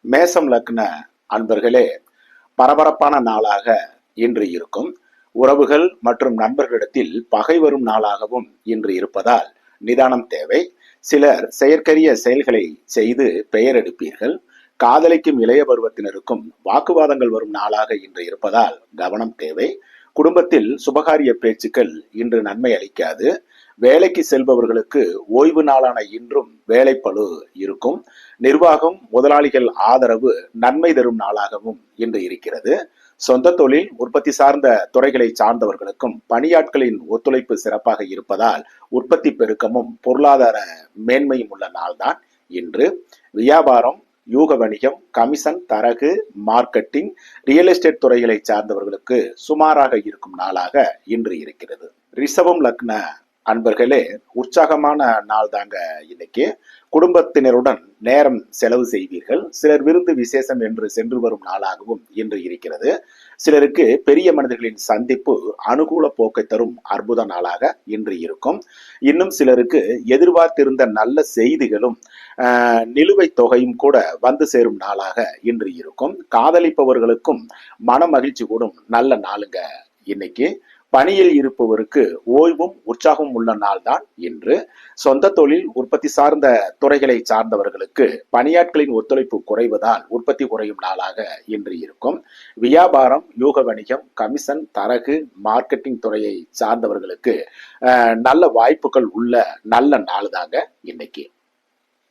மேசம் லக்ன அன்பர்களே, பரபரப்பான நாளாக இன்று இருக்கும். உறவுகள் மற்றும் நண்பர்களிடத்தில் பகை வரும் நாளாகவும் இன்று இருப்பதால் நிதானம் தேவை. சிலர் செயற்கரிய செயல்களை செய்து பெயர் எடுப்பீர்கள். காதலிக்கும் இளைய பருவத்தினருக்கும் வாக்குவாதங்கள் வரும் நாளாக இன்று இருப்பதால் கவனம் தேவை. குடும்பத்தில் சுபகாரிய பேச்சுக்கள் இன்று நன்மை அளிக்காது. வேலைக்கு செல்பவர்களுக்கு ஓய்வு நாளான இன்றும் வேலைப்பளு இருக்கும். நிர்வாகம், முதலாளிகள் ஆதரவு நன்மை தரும் நாளாகவும் இன்று இருக்கிறது. சொந்த தொழில், உற்பத்தி சார்ந்த துறைகளை சார்ந்தவர்களுக்கும் பணியாட்களின் ஒத்துழைப்பு சிறப்பாக இருப்பதால் உற்பத்தி பெருக்கமும் பொருளாதார மேன்மையும் உள்ள நாள்தான் இன்று. வியாபாரம், யூக வணிகம், கமிஷன், தரகு, மார்க்கெட்டிங், ரியல் எஸ்டேட் துறைகளை சார்ந்தவர்களுக்கு சுமாராக இருக்கும் நாளாக இன்று இருக்கிறது. ரிஷபம் லக்ன அன்பர்களே, உற்சாகமான நாள் தாங்க இன்னைக்கு. குடும்பத்தினருடன் நேரம் செலவு செய்வீர்கள். சிலர் விருந்து விசேஷம் என்று சென்று வரும் நாளாகவும் இன்று இருக்கிறது. சிலருக்கு பெரிய மனிதர்களின் சந்திப்பு அனுகூல போக்கை தரும் அற்புத நாளாக இன்று இருக்கும். இன்னும் சிலருக்கு எதிர்பார்த்திருந்த நல்ல செய்திகளும் நிலுவைத் தொகையும் கூட வந்து சேரும் நாளாக இன்று இருக்கும். காதலிப்பவர்களுக்கும் மன மகிழ்ச்சி கூடும் நல்ல நாளுங்க இன்னைக்கு. பணியில் இருப்பவருக்கு ஓய்வும் உற்சாகமும் உள்ள நாள் தான் இன்று. சொந்த தொழில், உற்பத்தி சார்ந்த துறைகளை சார்ந்தவர்களுக்கு பணியாட்களின் ஒத்துழைப்பு குறைவதால் உற்பத்தி குறையும் நாளாக இன்று இருக்கும். வியாபாரம், யூக வணிகம், கமிஷன், தரகு, மார்க்கெட்டிங் துறையை சார்ந்தவர்களுக்கு நல்ல வாய்ப்புகள் உள்ள நல்ல நாள் தாங்க இன்னைக்கு.